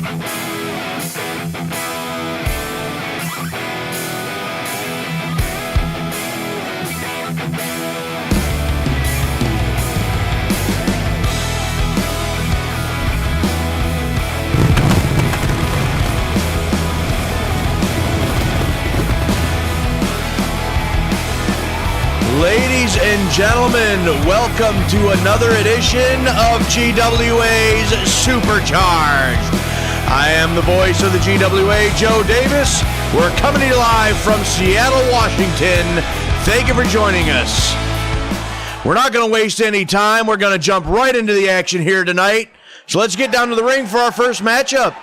Ladies and gentlemen, welcome to another edition of GWA's Supercharged. I am the voice of the GWA, Joe Davis. We're coming to you live from Seattle, Washington. Thank you for joining us. We're not going to waste any time. We're going to jump right into the action here tonight. So let's get down to the ring for our first matchup.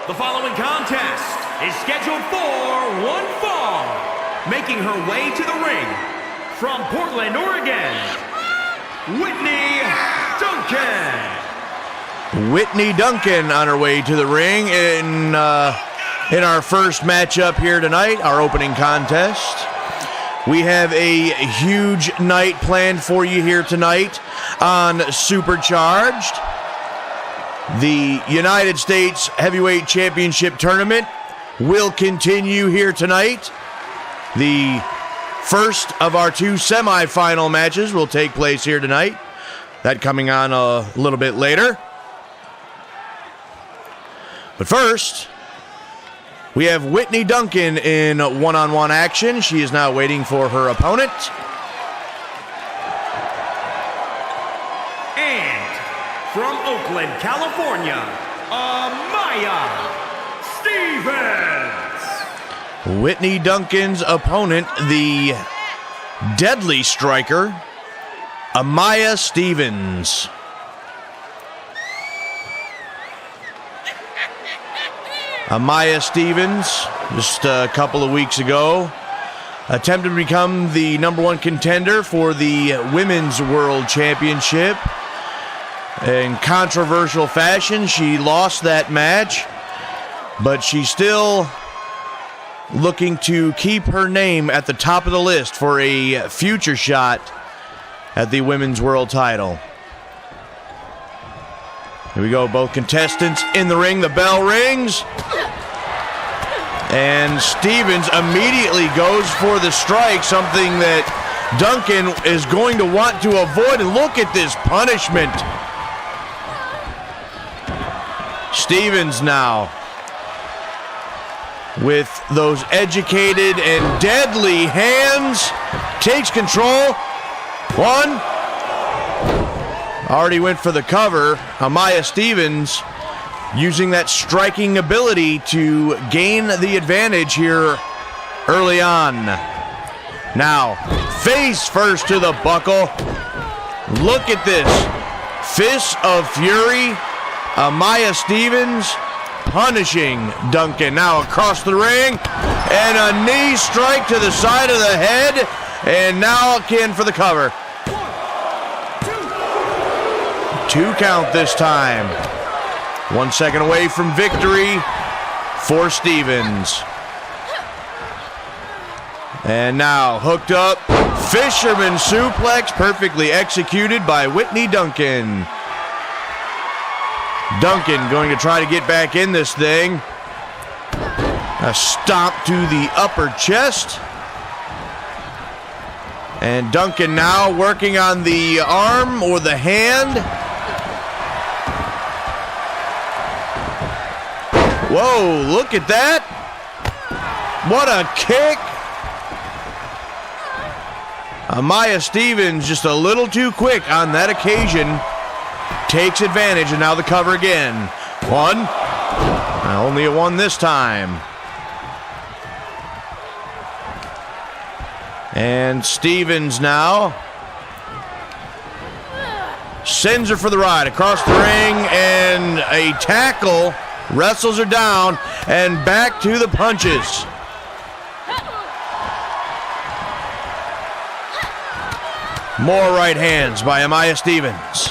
The following contest is scheduled for one fall. Making her way to the ring from Portland, Oregon, Whitney Duncan. Whitney Duncan on her way to the ring in our first matchup here tonight, our opening contest. We have a huge night planned for you here tonight on Supercharged. The United States Heavyweight Championship Tournament will continue here tonight. The first of our two semifinal matches will take place here tonight. That coming on a little bit later. But first, we have Whitney Duncan in one-on-one action. She is now waiting for her opponent. And from Oakland, California, Amaya Stevens. Whitney Duncan's opponent, the deadly striker, Amaya Stevens. Amaya Stevens, just a couple of weeks ago, attempted to become the #1 contender for the Women's World Championship. In controversial fashion, she lost that match, but she's still looking to keep her name at the top of the list for a future shot at the Women's World title. Here we go, both contestants in the ring. The bell rings. And Stevens immediately goes for the strike, something that Duncan is going to want to avoid. And look at this punishment. Stevens now, with those educated and deadly hands, takes control. One. Already went for the cover. Amaya Stevens using that striking ability to gain the advantage here early on. Now, face first to the buckle. Look at this. Fists of Fury. Amaya Stevens punishing Duncan. Now across the ring, and a knee strike to the side of the head, and now again for the cover. 2 count this time. 1 second away from victory for Stevens. And now hooked up, fisherman suplex, perfectly executed by Whitney Duncan. Duncan going to try to get back in this thing. A stomp to the upper chest. And Duncan now working on the arm or the hand. Whoa, look at that. What a kick. Amaya Stevens just a little too quick on that occasion. Takes advantage, and now the cover again. 1. Only a 1 this time. And Stevens now sends her for the ride across the ring, and a tackle wrestles her down, and back to the punches. More right hands by Amaya Stevens.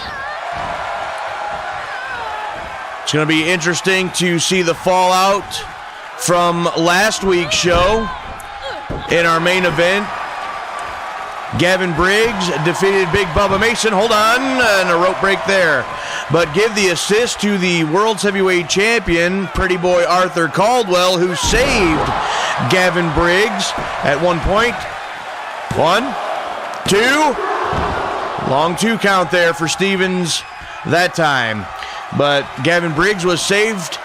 It's going to be interesting to see the fallout from last week's show in our main event. Gavin Briggs defeated Big Bubba Mason. Hold on, and a rope break there. But give the assist to the World's Heavyweight Champion, Pretty Boy Arthur Caldwell, who saved Gavin Briggs at one point. 1, 2. Long 2 count there for Stevens that time. But Gavin Briggs was saved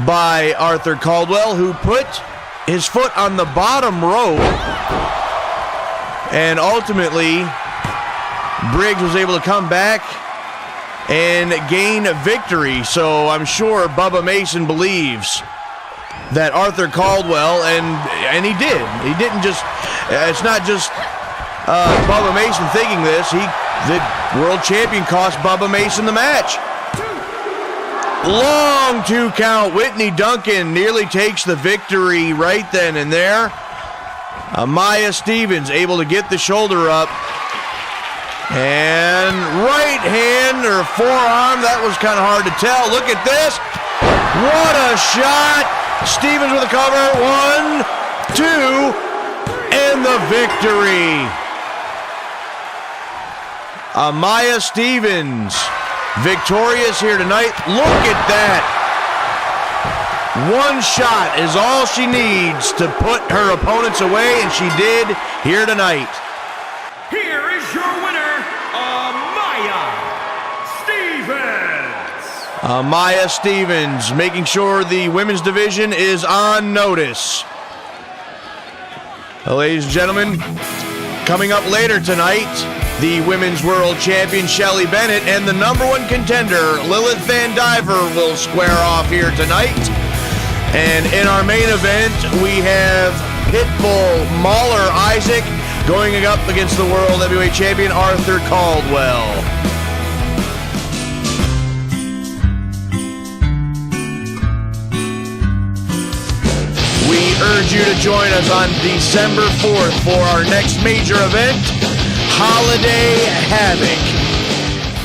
by Arthur Caldwell, who put his foot on the bottom rope. And ultimately, Briggs was able to come back and gain a victory. So I'm sure Bubba Mason believes that Arthur Caldwell, and he did. He didn't just, it's not just Bubba Mason thinking this. The world champion cost Bubba Mason the match. Long 2 count. Whitney Duncan nearly takes the victory right then and there. Maya Stevens able to get the shoulder up. And right hand or forearm, that was kind of hard to tell. Look at this. What a shot. Stevens with a cover. 1, 2, and the victory. Maya Stevens victorious here tonight. Look at that. 1 shot is all she needs to put her opponents away, and she did here tonight. Here is your winner, Maya Stevens. Maya Stevens making sure the women's division is on notice. Ladies and gentlemen, coming up later tonight, the Women's World Champion Shelly Bennett and the #1 contender Lilith Vandiver will square off here tonight. And in our main event, we have Pitbull Mauler Isaac going up against the World Heavyweight Champion Arthur Caldwell. We urge you to join us on December 4th for our next major event, Holiday Havoc.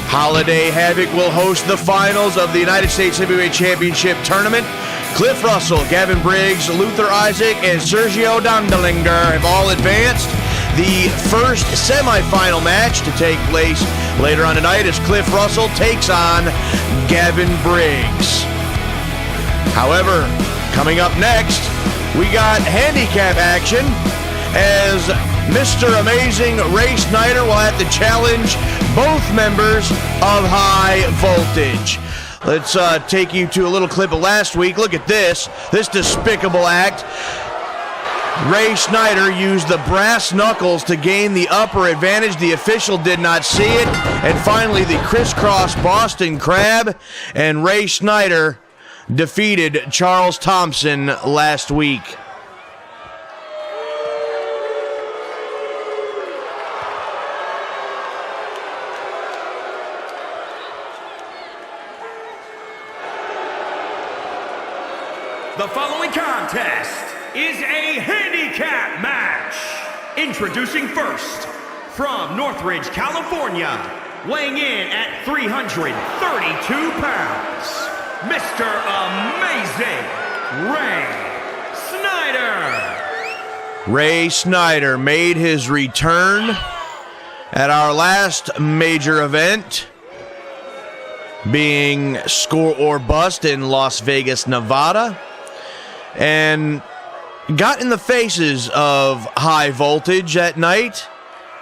Holiday Havoc will host the finals of the United States Heavyweight Championship Tournament. Cliff Russell, Gavin Briggs, Luther Isaac, and Sergio Dondelinger have all advanced. The first semifinal match to take place later on tonight as Cliff Russell takes on Gavin Briggs. However, coming up next, we got handicap action as Mr. Amazing Ray Snyder will have to challenge both members of High Voltage. Let's take you to a little clip of last week. Look at this despicable act. Ray Snyder used the brass knuckles to gain the upper advantage. The official did not see it. And finally, the crisscross Boston Crab, and Ray Snyder defeated Charles Thompson last week. The following contest is a handicap match. Introducing first, from Northridge, California, weighing in at 332 pounds, Mr. Amazing Ray Snyder. Ray Snyder made his return at our last major event, being Score or Bust in Las Vegas, Nevada, and got in the faces of High Voltage that night,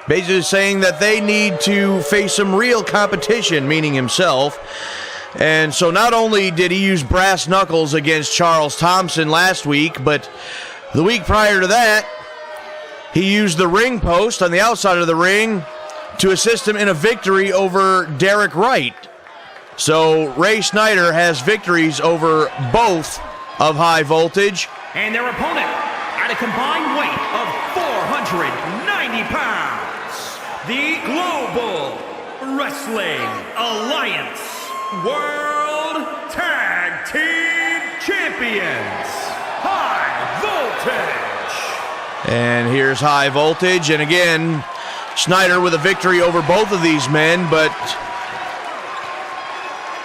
basically saying that they need to face some real competition, meaning himself. And so not only did he use brass knuckles against Charles Thompson last week, but the week prior to that, he used the ring post on the outside of the ring to assist him in a victory over Derek Wright. So Ray Snyder has victories over both of High Voltage. And their opponent, at a combined weight of 490 pounds, the Global Wrestling Alliance World Tag Team Champions, High Voltage. And here's High Voltage, and again, Snyder with a victory over both of these men, but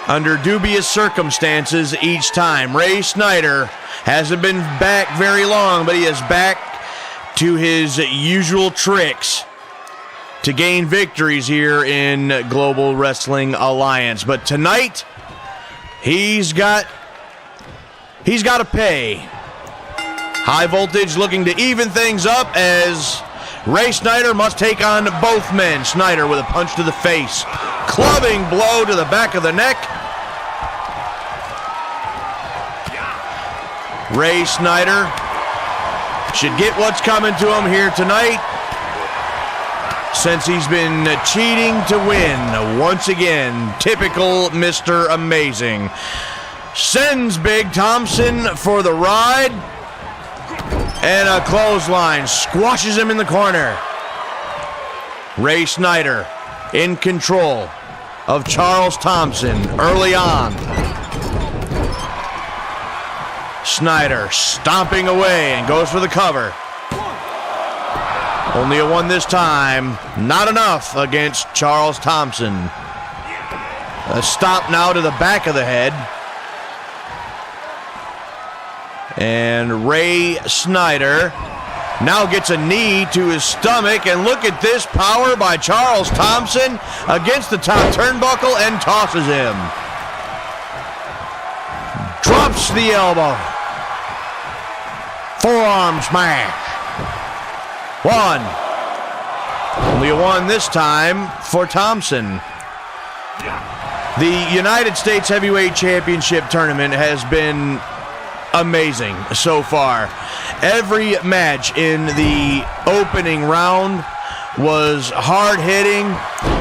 under dubious circumstances each time. Ray Snyder hasn't been back very long, but he is back to his usual tricks. to gain victories here in Global Wrestling Alliance. But tonight, he's got to pay. High Voltage looking to even things up as Ray Snyder must take on both men. Snyder with a punch to the face. Clubbing blow to the back of the neck. Ray Snyder should get what's coming to him here tonight, since he's been cheating to win once again. Typical Mr. Amazing. Sends Big Thompson for the ride. And a clothesline. Squashes him in the corner. Ray Snyder in control of Charles Thompson early on. Snyder stomping away and goes for the cover. Only a one this time. Not enough against Charles Thompson. A stomp now to the back of the head. And Ray Snyder now gets a knee to his stomach. And look at this power by Charles Thompson against the top turnbuckle and tosses him. Drops the elbow. Forearm smash. One. Only a one this time for Thompson. The United States Heavyweight Championship tournament has been amazing so far. Every match in the opening round was hard-hitting.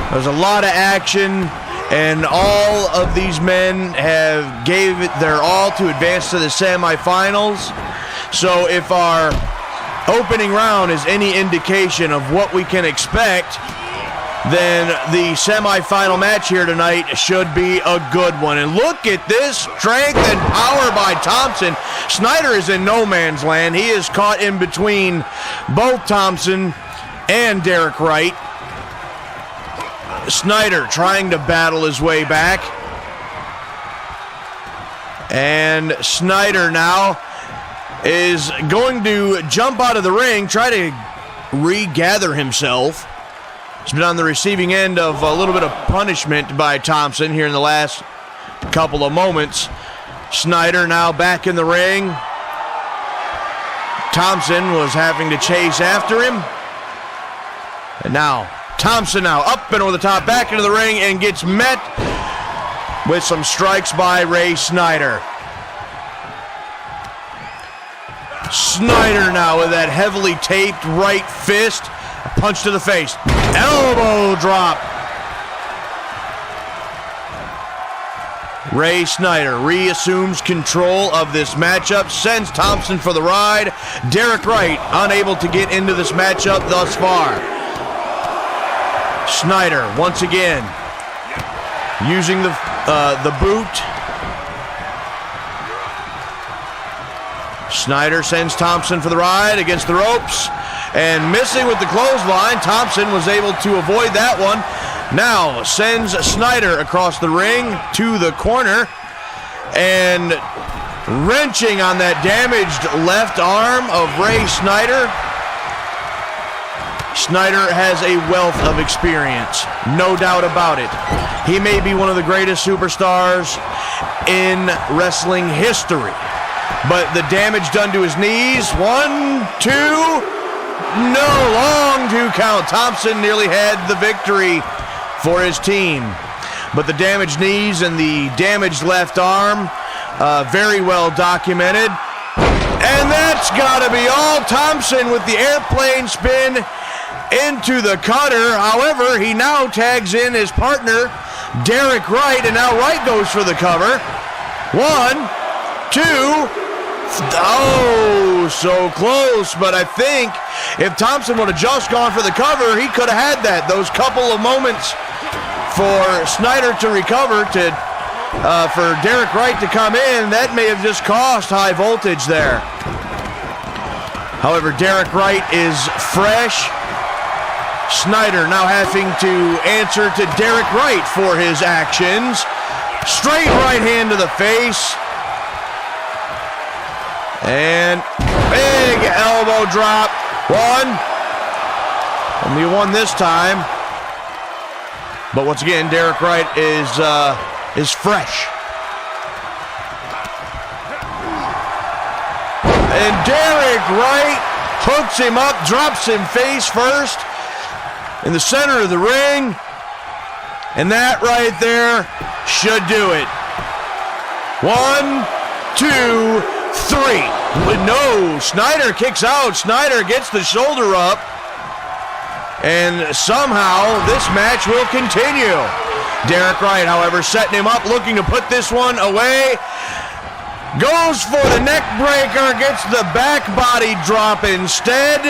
There was a lot of action, and all of these men have gave it their all to advance to the semifinals. So if our opening round is any indication of what we can expect, then the semifinal match here tonight should be a good one. And look at this strength and power by Thompson. Snyder is in no man's land. He is caught in between both Thompson and Derek Wright. Snyder trying to battle his way back. And Snyder now is going to jump out of the ring, try to regather himself. He's been on the receiving end of a little bit of punishment by Thompson here in the last couple of moments. Snyder now back in the ring. Thompson was having to chase after him. And now, Thompson now up and over the top, back into the ring, and gets met with some strikes by Ray Snyder. Snyder now with that heavily taped right fist. A punch to the face. Elbow drop. Ray Snyder reassumes control of this matchup, sends Thompson for the ride. Derek Wright unable to get into this matchup thus far. Snyder once again using the boot. Snyder sends Thompson for the ride against the ropes, and missing with the clothesline. Thompson was able to avoid that one. Now sends Snyder across the ring to the corner, and wrenching on that damaged left arm of Ray Snyder. Snyder has a wealth of experience, no doubt about it. He may be one of the greatest superstars in wrestling history. But the damage done to his knees, 1, 2, no, long 2 count. Thompson nearly had the victory for his team. But the damaged knees and the damaged left arm, very well documented. And that's got to be all. Thompson with the airplane spin into the cutter. However, he now tags in his partner, Derek Wright, and now Wright goes for the cover. 1, 2, oh, so close, but I think if Thompson would have just gone for the cover, he could have had that. Those couple of moments for Snyder to recover, for Derek Wright to come in, that may have just cost High Voltage there. However, Derek Wright is fresh. Snyder now having to answer to Derek Wright for his actions. Straight right hand to the face. And big elbow drop. 1. Only 1 this time. But once again, Derek Wright is fresh. And Derek Wright hooks him up, drops him face first in the center of the ring. And that right there should do it. 1, 2, 3. No, Snyder kicks out. Snyder gets the shoulder up. And somehow this match will continue. Derek Wright, however, setting him up, looking to put this one away. Goes for the neck breaker, gets the back body drop instead.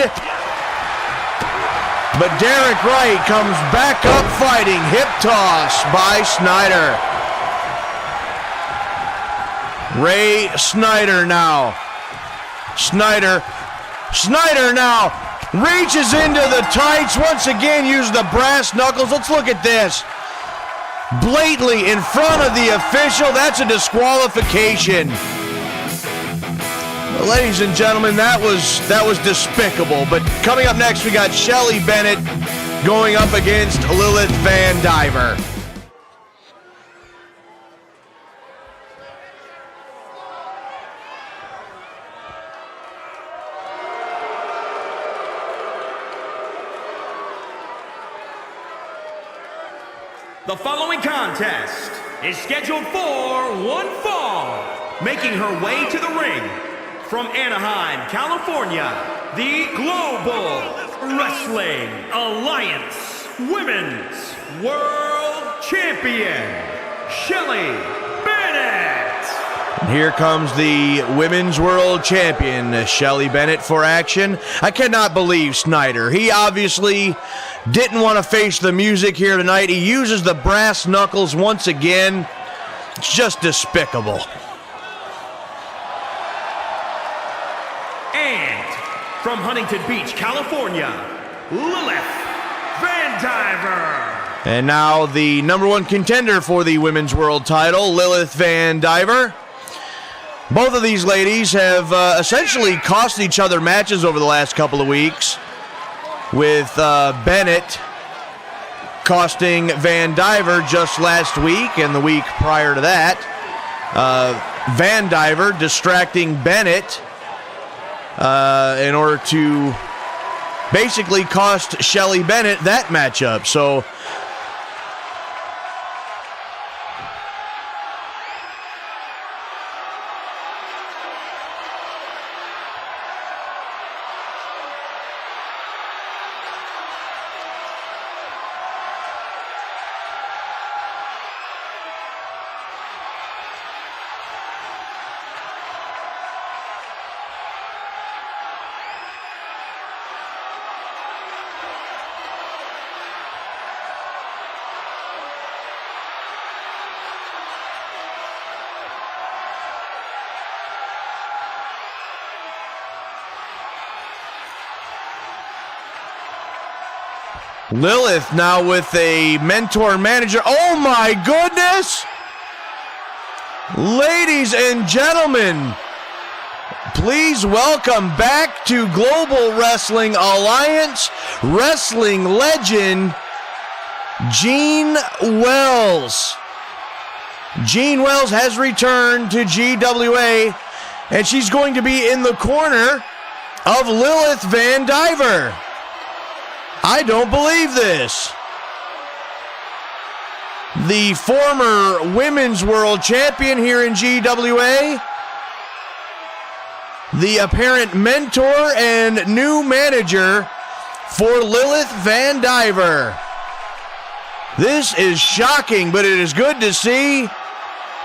But Derek Wright comes back up fighting. Hip toss by Snyder. Ray Snyder now. Snyder now reaches into the tights. Once again, use the brass knuckles. Let's look at this. Blatantly in front of the official. That's a disqualification. Ladies and gentlemen, that was despicable. But coming up next, we got Shelly Bennett going up against Lilith Vandiver. The following contest is scheduled for one fall. Making her way to the ring from Anaheim, California, the Global Wrestling Alliance Women's World Champion, Shelly Bennett. And here comes the Women's World Champion, Shelly Bennett, for action. I cannot believe Snyder. He obviously didn't want to face the music here tonight. He uses the brass knuckles once again. It's just despicable. And from Huntington Beach, California, Lilith Vandiver. And now the number one contender for the Women's World title, Lilith Vandiver. Both of these ladies have essentially cost each other matches over the last couple of weeks, with Bennett costing Vandiver just last week and the week prior to that. Vandiver distracting Bennett in order to basically cost Shelly Bennett that matchup. So Lilith now with a mentor manager. Oh my goodness! Ladies and gentlemen, please welcome back to Global Wrestling Alliance wrestling legend, Jean Wells. Jean Wells has returned to GWA, and she's going to be in the corner of Lilith Vandiver. I don't believe this. The former Women's World Champion here in GWA, the apparent mentor and new manager for Lilith Vandiver. This is shocking, but it is good to see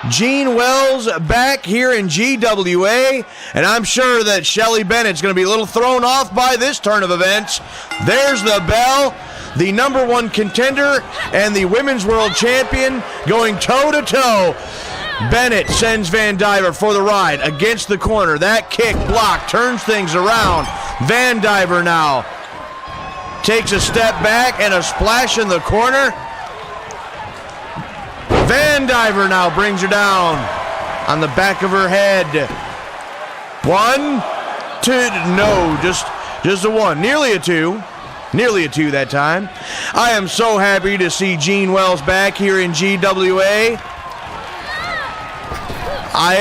Jean Wells back here in GWA, and I'm sure that Shelly Bennett's going to be a little thrown off by this turn of events. There's the bell. The number one contender and the Women's World Champion going toe-to-toe. Bennett sends Vandiver for the ride against the corner. That kick block turns things around. Vandiver now takes a step back and a splash in the corner. Vandiver now brings her down on the back of her head. 1, 2, no, just a 1, nearly a 2. Nearly a 2 that time. I am so happy to see Gene Wells back here in GWA. I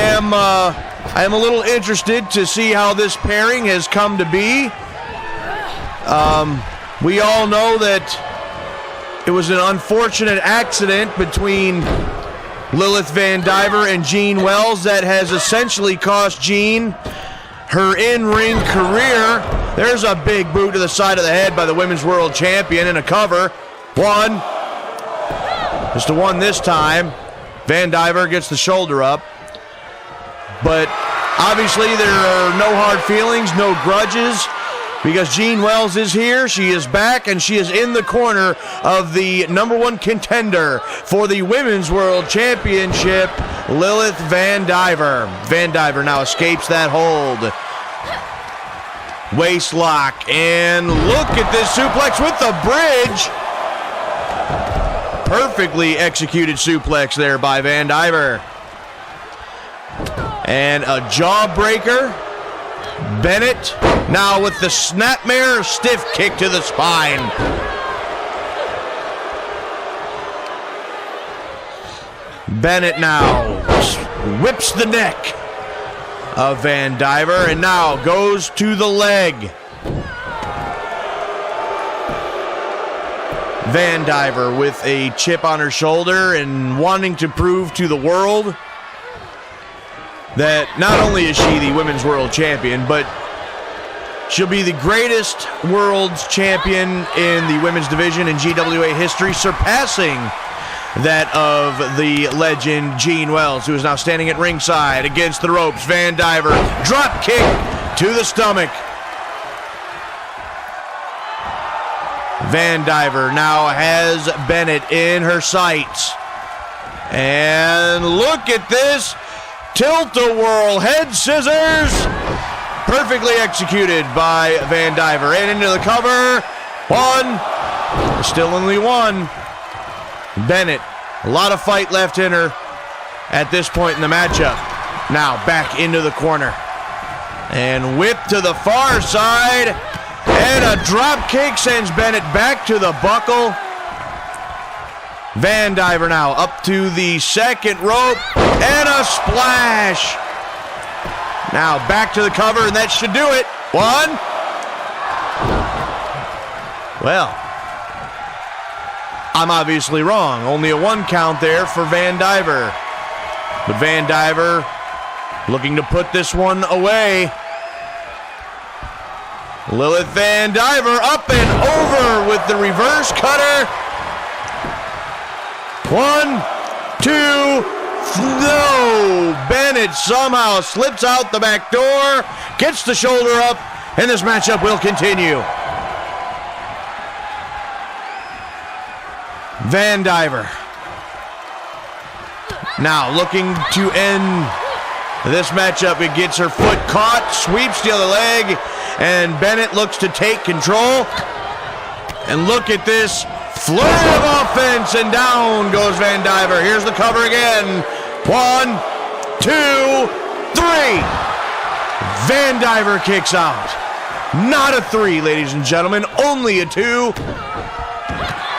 am a little interested to see how this pairing has come to be. We all know that it was an unfortunate accident between Lilith Vandiver and Gene Wells that has essentially cost Gene her in-ring career. There's a big boot to the side of the head by the Women's World Champion in a cover. 1. Just a 1 this time. Vandiver gets the shoulder up. But obviously there are no hard feelings, no grudges, because Gene Wells is here, she is back, and she is in the corner of the #1 contender for the Women's World Championship, Lilith Vandiver. Vandiver now escapes that hold. Waist lock, and look at this suplex with the bridge. Perfectly executed suplex there by Vandiver. And a jawbreaker. Bennett now with the snapmare, stiff kick to the spine. Bennett now whips the neck of Vandiver and now goes to the leg. Vandiver with a chip on her shoulder and wanting to prove to the world that not only is she the Women's World Champion, but she'll be the greatest World's Champion in the women's division in GWA history, surpassing that of the legend Gene Wells, who is now standing at ringside against the ropes. Vandiver, drop kick to the stomach. Vandiver now has Bennett in her sights. And look at this. Tilt-a-whirl head scissors. Perfectly executed by Vandiver. And into the cover. 1. Still only 1. Bennett, a lot of fight left in her at this point in the matchup. Now back into the corner. And whip to the far side. And a drop kick sends Bennett back to the buckle. Vandiver now up to the second rope, and a splash. Now back to the cover, and that should do it. 1. Well, I'm obviously wrong. Only a 1 count there for Vandiver. But Vandiver looking to put this one away. Lilith Vandiver up and over with the reverse cutter. 1, 2, no! Bennett somehow slips out the back door, gets the shoulder up, and this matchup will continue. Vandiver now looking to end this matchup. It gets her foot caught, sweeps the other leg, and Bennett looks to take control. And look at this. Flurry of offense, and down goes Vandiver. Here's the cover again. 1, 2, 3. Vandiver kicks out. Not a 3, ladies and gentlemen. Only a 2.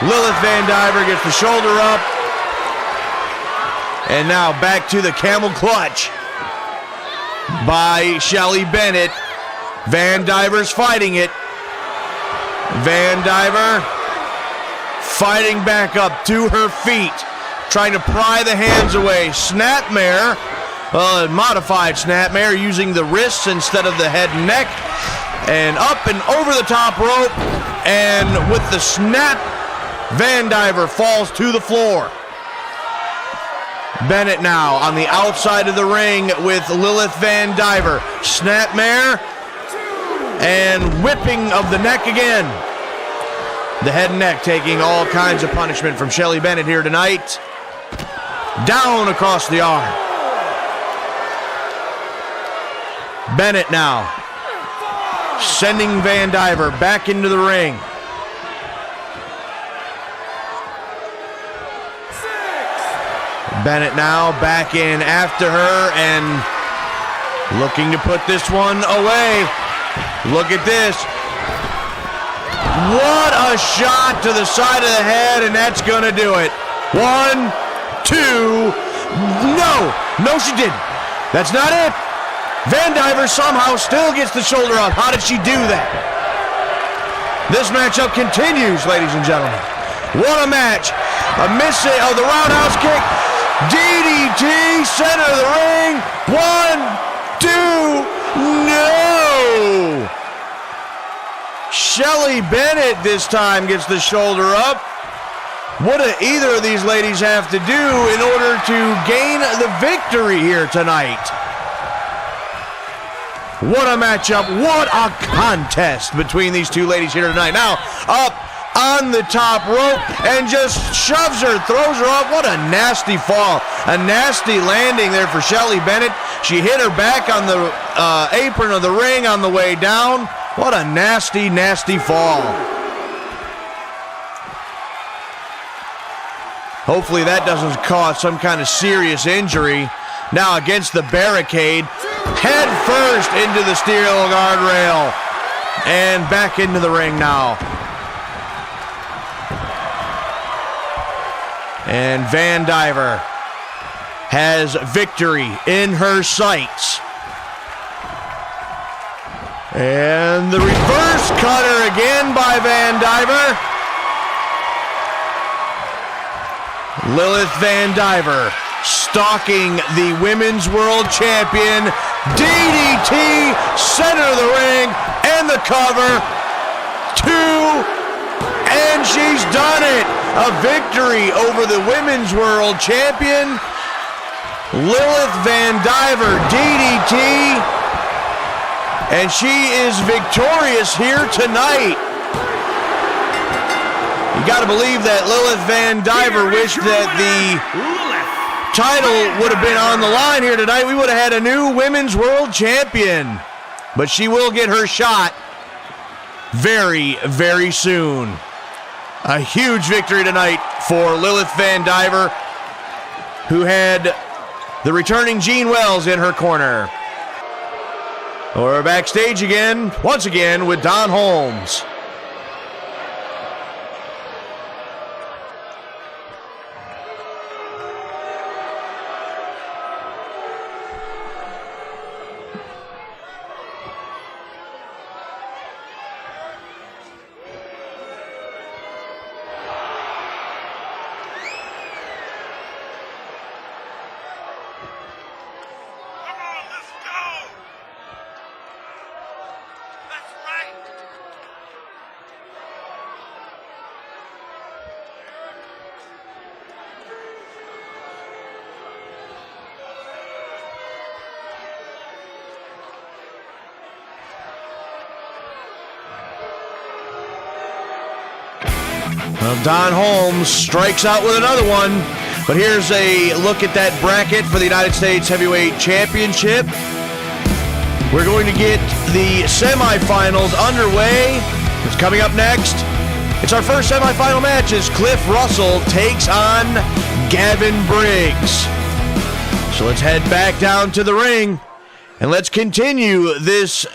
Lilith Vandiver gets the shoulder up. And now back to the camel clutch by Shelly Bennett. Vandiver's fighting it. Vandiver fighting back up to her feet, trying to pry the hands away. Snapmare, modified snapmare, using the wrists instead of the head and neck. And up and over the top rope, and with the snap, Vandiver falls to the floor. Bennett now on the outside of the ring with Lilith Vandiver. Snapmare, and whipping of the neck again. The head and neck taking all kinds of punishment from Shelly Bennett here tonight. Down across the arm. Bennett now sending Vandiver back into the ring. Bennett now back in after her and looking to put this one away. Look at this. What a shot to the side of the head, and that's going to do it. 1, 2. No, she didn't. That's not it. Vandiver somehow still gets the shoulder up. How did she do that? This matchup continues, ladies and gentlemen. What a match. A missing of the roundhouse kick. DDT, center of the ring. 1, 2, no! Shelly Bennett this time gets the shoulder up. What do either of these ladies have to do in order to gain the victory here tonight? What a matchup. What a contest between these two ladies here tonight. Now, up on the top rope and just shoves her, throws her up. What a nasty fall. A nasty landing there for Shelly Bennett. She hit her back on the apron of the ring on the way down. What a nasty, nasty fall. Hopefully that doesn't cause some kind of serious injury. Now against the barricade, head first into the steel guardrail. And back into the ring now. And Vandiver has victory in her sights. And the reverse cutter again by Vandiver. Lilith Vandiver stalking the Women's World Champion. DDT, center of the ring, and the cover. 2, and she's done it. A victory over the Women's World Champion. Lilith Vandiver, DDT. And she is victorious here tonight. You got to believe that Lilith Vandiver wished that the title would have been on the line here tonight. We would have had a new Women's World Champion. But she will get her shot very, very soon. A huge victory tonight for Lilith Vandiver, who had the returning Gene Wells in her corner. We're backstage again, once again, with Don Holmes. Well, Don Holmes strikes out with another one, but here's a look at that bracket for the United States Heavyweight Championship. We're going to get the semifinals underway. It's coming up next. It's our first semifinal match as Cliff Russell takes on Gavin Briggs. So let's head back down to the ring and let's continue this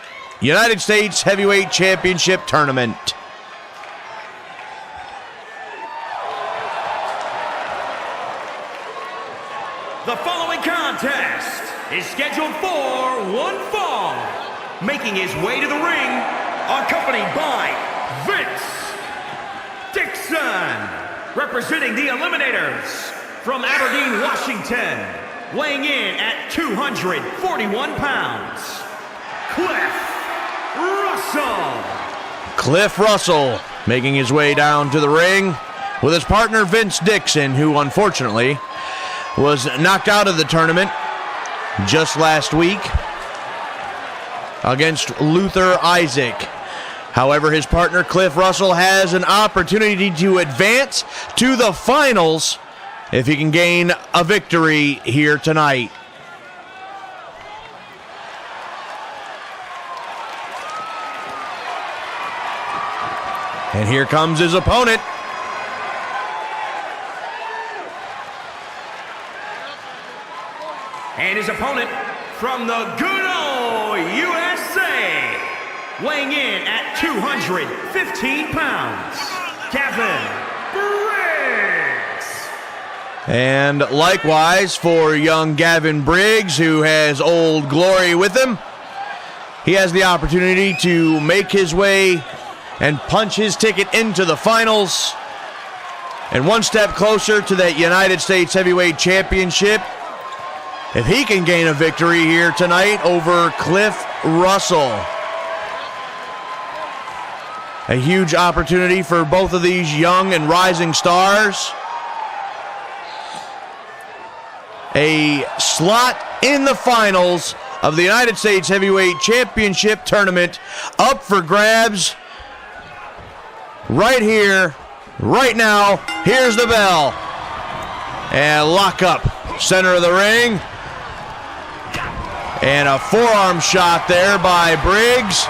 United States Heavyweight Championship tournament. The following contest is scheduled for one fall. Making his way to the ring, accompanied by Vince Dixon. Representing the Eliminators from Aberdeen, Washington. Weighing in at 241 pounds, Cliff Russell. Cliff Russell making his way down to the ring with his partner Vince Dixon, who unfortunately was knocked out of the tournament just last week against Mauler Isaac. However, his partner Cliff Russell has an opportunity to advance to the finals if he can gain a victory here tonight. And here comes his opponent. And his opponent from the good old USA, weighing in at 215 pounds, Gavin Briggs. And likewise for young Gavin Briggs, who has Old Glory with him, he has the opportunity to make his way and punch his ticket into the finals. And one step closer to that United States Heavyweight Championship, if he can gain a victory here tonight over Cliff Russell. A huge opportunity for both of these young and rising stars. A slot in the finals of the United States Heavyweight Championship tournament up for grabs right here, right now. Here's the bell. And lock up, center of the ring. And a forearm shot there by Briggs.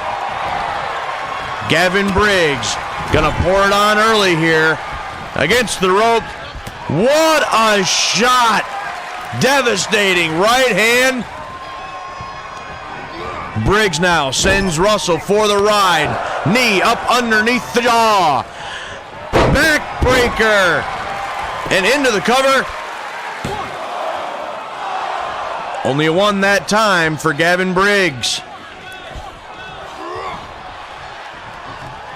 Gavin Briggs gonna pour it on early here against the rope. What a shot! Devastating right hand. Briggs now sends Russell for the ride. Knee up underneath the jaw. Backbreaker. And into the cover. Only a one that time for Gavin Briggs.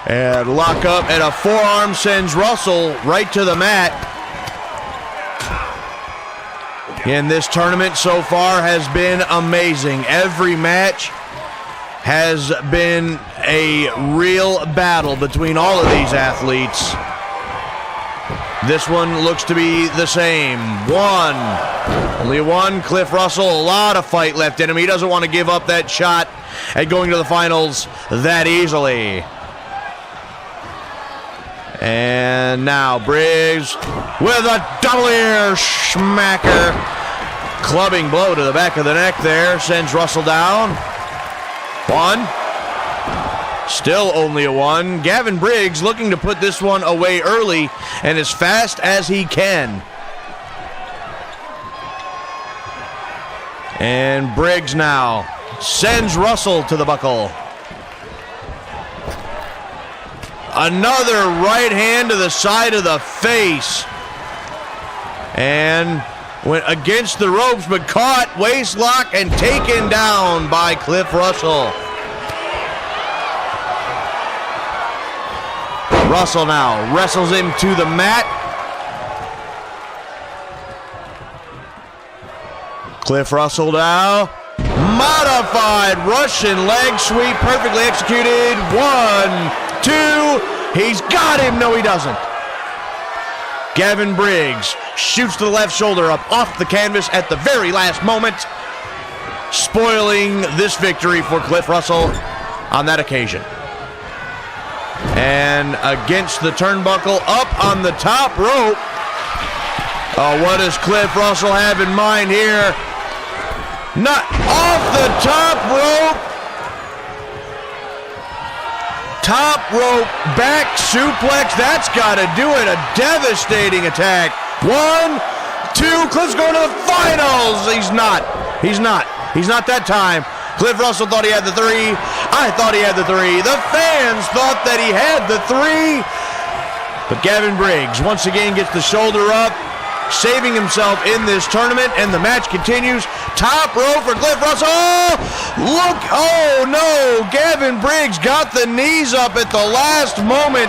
And lock up, and a forearm sends Russell right to the mat. And this tournament so far has been amazing. Every match has been a real battle between all of these athletes. This one looks to be the same. Only one. Cliff Russell, a lot of fight left in him. He doesn't want to give up that shot at going to the finals that easily. And now Briggs with a double ear smacker. Clubbing blow to the back of the neck there. Sends Russell down. One. Still only a one. Gavin Briggs looking to put this one away early and as fast as he can. And Briggs now sends Russell to the buckle. Another right hand to the side of the face. And went against the ropes, but caught, waist lock, and taken down by Cliff Russell. Russell now wrestles him to the mat. Cliff Russell now. Modified Russian leg sweep, perfectly executed. 1, 2, he's got him. No, he doesn't. Gavin Briggs shoots to the left shoulder up off the canvas at the very last moment, spoiling this victory for Cliff Russell on that occasion. And against the turnbuckle, up on the top rope. Oh, what does Cliff Russell have in mind here? Not off the top rope. Top rope back suplex. That's got to do it. A devastating attack. 1, 2. Cliff's going to the finals. He's not. He's not that time. Cliff Russell thought he had the 3. I thought he had the 3. The fans thought that he had the 3. But Gavin Briggs once again gets the shoulder up, saving himself in this tournament, and the match continues. Top rope for Cliff Russell. Look, oh no, Gavin Briggs got the knees up at the last moment.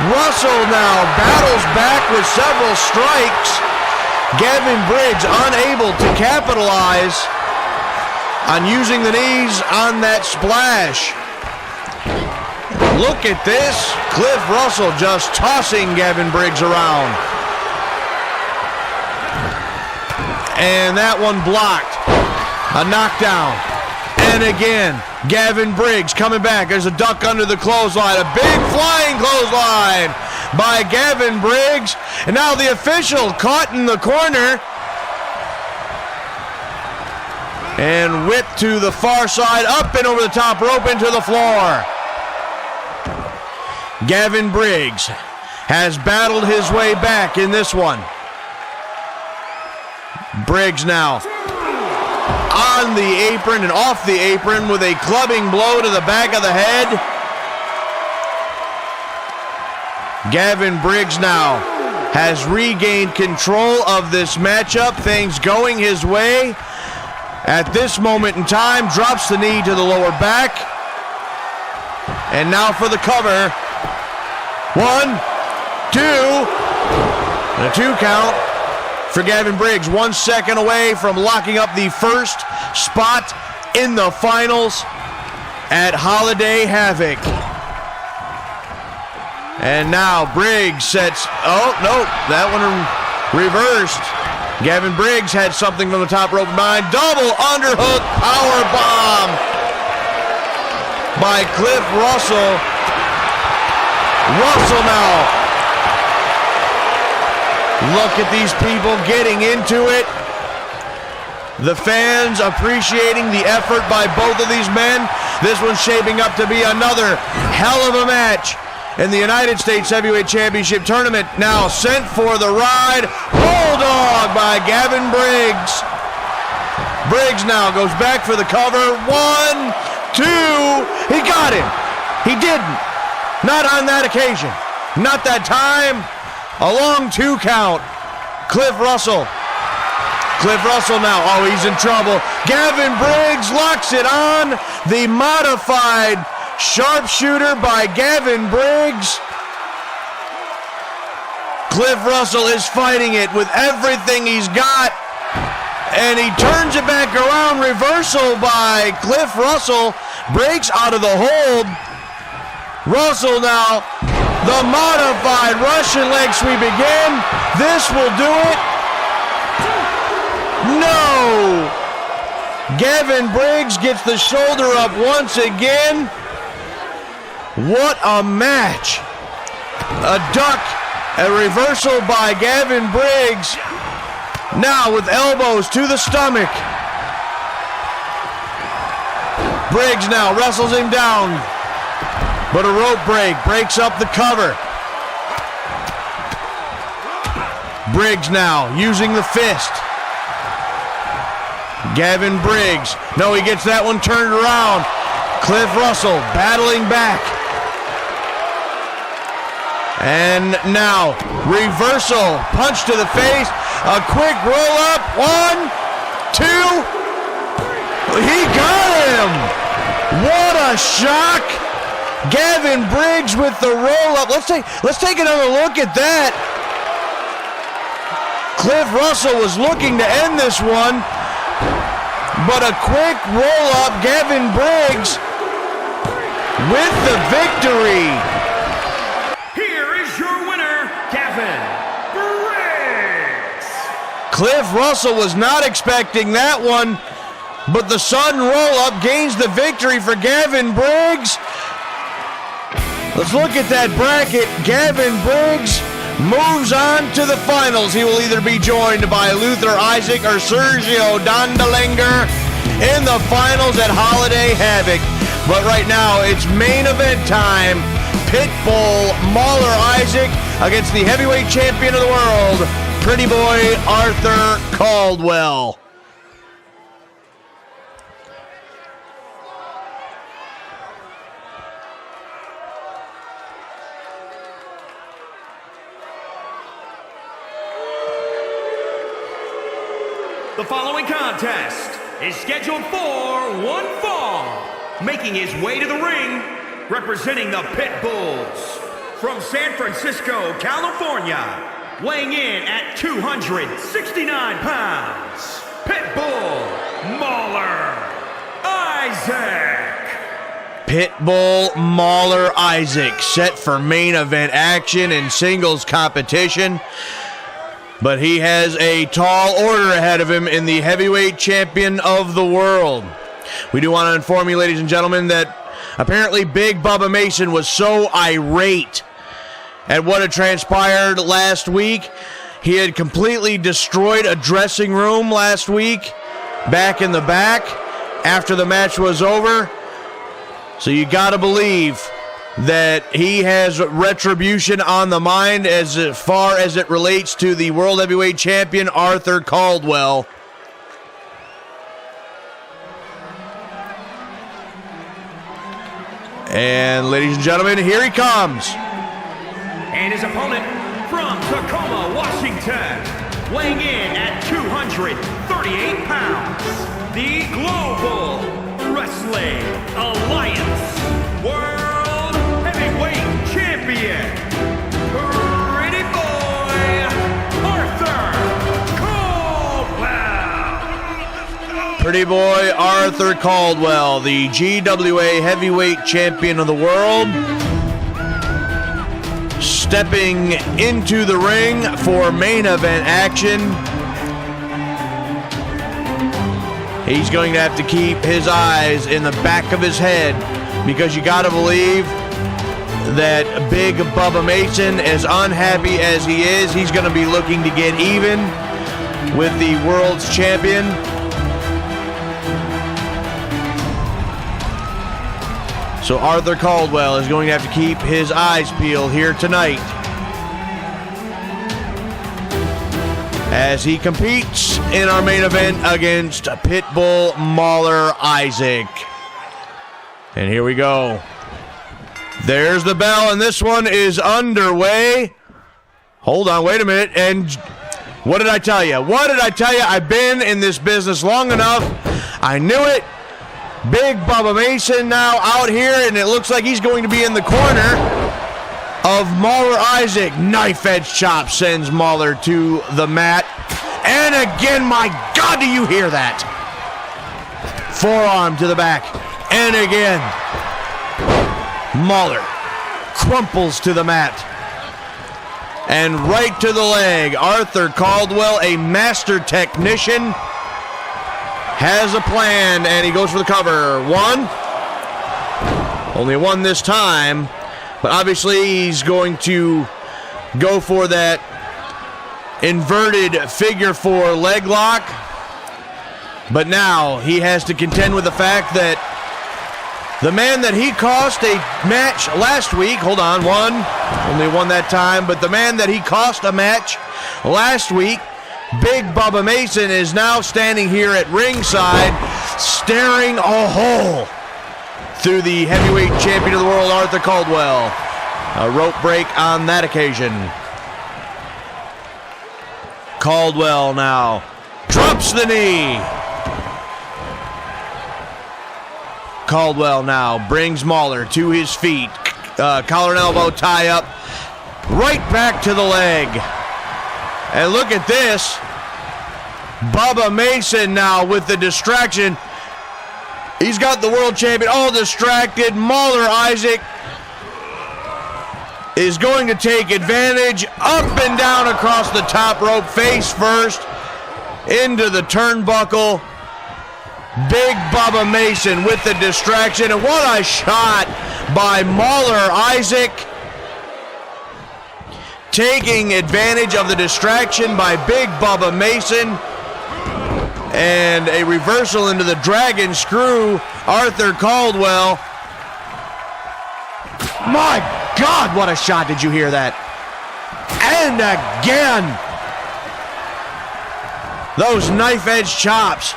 Russell now battles back with several strikes. Gavin Briggs unable to capitalize on using the knees on that splash. Look at this. Cliff Russell just tossing Gavin Briggs around. And that one blocked. A knockdown. And again, Gavin Briggs coming back. There's a duck under the clothesline. A big flying clothesline by Gavin Briggs. And now the official caught in the corner. And whipped to the far side, up and over the top rope into the floor. Gavin Briggs has battled his way back in this one. Briggs now on the apron and off the apron with a clubbing blow to the back of the head. Gavin Briggs now has regained control of this matchup. Things going his way. At this moment in time, drops the knee to the lower back. And now for the cover. 1, 2, and a 2 count for Gavin Briggs. 1 second away from locking up the first spot in the finals at Holiday Havoc. And now Briggs sets, oh no, that one reversed. Gavin Briggs had something from the top rope in mind. Double underhook power bomb by Cliff Russell. Russell now. Look at these people getting into it. The fans appreciating the effort by both of these men. This one's shaping up to be another hell of a match in the United States Heavyweight Championship Tournament. Now sent for the ride. Bulldog by Gavin Briggs. Briggs now goes back for the cover. 1, 2. He got him. He didn't. Not on that occasion. Not that time. A long 2 count. Cliff Russell. Cliff Russell now. Oh, he's in trouble. Gavin Briggs locks it on. The modified sharpshooter by Gavin Briggs. Cliff Russell is fighting it with everything he's got. And he turns it back around. Reversal by Cliff Russell. Breaks out of the hold. Russell now. The modified Russian leg sweep again. This will do it. No! Gavin Briggs gets the shoulder up once again. What a match. A duck, a reversal by Gavin Briggs. Now with elbows to the stomach. Briggs now wrestles him down. But a rope break breaks up the cover. Briggs now using the fist. Gavin Briggs. No, he gets that one turned around. Cliff Russell battling back. And now, reversal. Punch to the face. A quick roll up. 1, 2. He got him. What a shock. Gavin Briggs with the roll up. Let's take another look at that. Cliff Russell was looking to end this one. But a quick roll up, Gavin Briggs with the victory. Here is your winner, Gavin Briggs. Cliff Russell was not expecting that one, but the sudden roll up gains the victory for Gavin Briggs. Let's look at that bracket. Gavin Briggs moves on to the finals. He will either be joined by Lilith Isaac or Sergio Dondalinger in the finals at Holiday Havoc. But right now, it's main event time. Pitbull Mauler Isaac against the heavyweight champion of the world, Pretty Boy Arthur Caldwell. The following contest is scheduled for one fall. Making his way to the ring, representing the Pitbulls from San Francisco, California, weighing in at 269 pounds, Pitbull Mauler Isaac. Pitbull Mauler Isaac set for main event action in singles competition. But he has a tall order ahead of him in the heavyweight champion of the world. We do want to inform you, ladies and gentlemen, that apparently Big Bubba Mason was so irate at what had transpired last week. He had completely destroyed a dressing room last week, back in the back, after the match was over. So you got to believe that he has retribution on the mind as far as it relates to the World Heavyweight Champion Arthur Caldwell. And ladies and gentlemen, here he comes. And his opponent from Tacoma, Washington, weighing in at 238 pounds, the Global Wrestling Alliance World Heavyweight Champion, Pretty Boy Arthur Caldwell. Pretty Boy Arthur Caldwell, the GWA Heavyweight Champion of the world, stepping into the ring for main event action. He's going to have to keep his eyes in the back of his head, because you got to believe that Big Bubba Mason, as unhappy as he is, he's going to be looking to get even with the world's champion. So Arthur Caldwell is going to have to keep his eyes peeled here tonight as he competes in our main event against Pitbull Mauler Isaac. And here we go. There's the bell, and this one is underway. Hold on, wait a minute. And what did I tell you? What did I tell you? I've been in this business long enough. I knew it. Big Bubba Mason now out here, and it looks like he's going to be in the corner of Mauler Isaac. Knife edge chop sends Mauler to the mat. And again, my God, do you hear that? Forearm to the back. And again, Mauler crumples to the mat. And right to the leg. Arthur Caldwell, a master technician, has a plan, and he goes for the cover. One. Only one this time. But obviously he's going to go for that inverted figure four leg lock. But now he has to contend with the fact that the man that he cost a match last week, hold on, one, only one that time, but the man that he cost a match last week, Big Bubba Mason, is now standing here at ringside, staring a hole through the heavyweight champion of the world, Arthur Caldwell. A rope break on that occasion. Caldwell now drops the knee. Caldwell now brings Mauler to his feet. Collar and elbow tie up. Right back to the leg. And look at this. Bubba Mason now with the distraction. He's got the world champion all distracted. Mauler Isaac is going to take advantage. Up and down across the top rope, face first, into the turnbuckle. Big Bubba Mason with the distraction. And what a shot by Mauler Isaac. Taking advantage of the distraction by Big Bubba Mason. And a reversal into the dragon screw. Arthur Caldwell. My God, what a shot. Did you hear that? And again. Those knife edge chops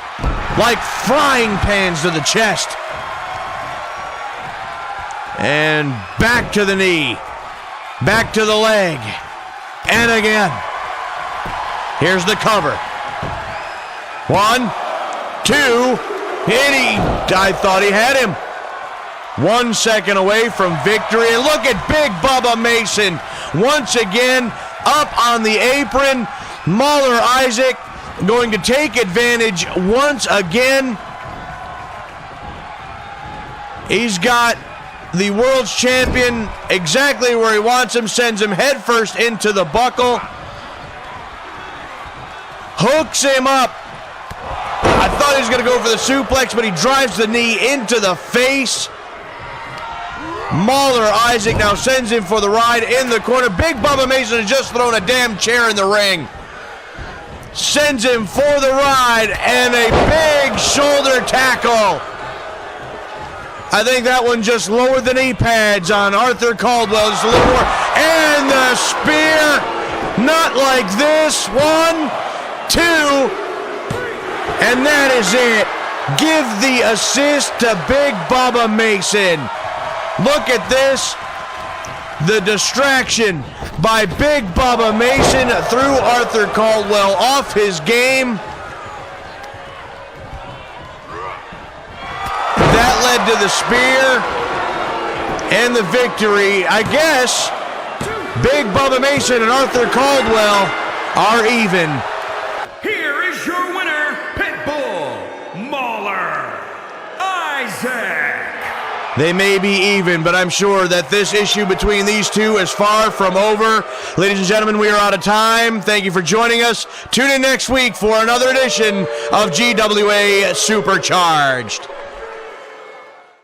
like frying pans to the chest. And back to the knee. Back to the leg. And again. Here's the cover. 1, 2, I thought he had him. 1 second away from victory. And look at Big Bubba Mason once again up on the apron. Mauler Isaac going to take advantage once again. He's got the world's champion exactly where he wants him, sends him headfirst into the buckle, hooks him up. I thought he was going to go for the suplex, but he drives the knee into the face. Mauler Isaac now sends him for the ride in the corner. Big Bubba Mason has just thrown a damn chair in the ring. Sends him for the ride, and a big shoulder tackle. I think that one just lowered the knee pads on Arthur Caldwell just a little more. And the spear, not like this. 1, 2, and that is it. Give the assist to Big Bubba Mason. Look at this. The distraction by Big Bubba Mason threw Arthur Caldwell off his game. That led to the spear and the victory. I guess Big Bubba Mason and Arthur Caldwell are even. Here is your winner, Pitbull, Mauler Isaac. They may be even, but I'm sure that this issue between these two is far from over. Ladies and gentlemen, we are out of time. Thank you for joining us. Tune in next week for another edition of GWA Supercharged.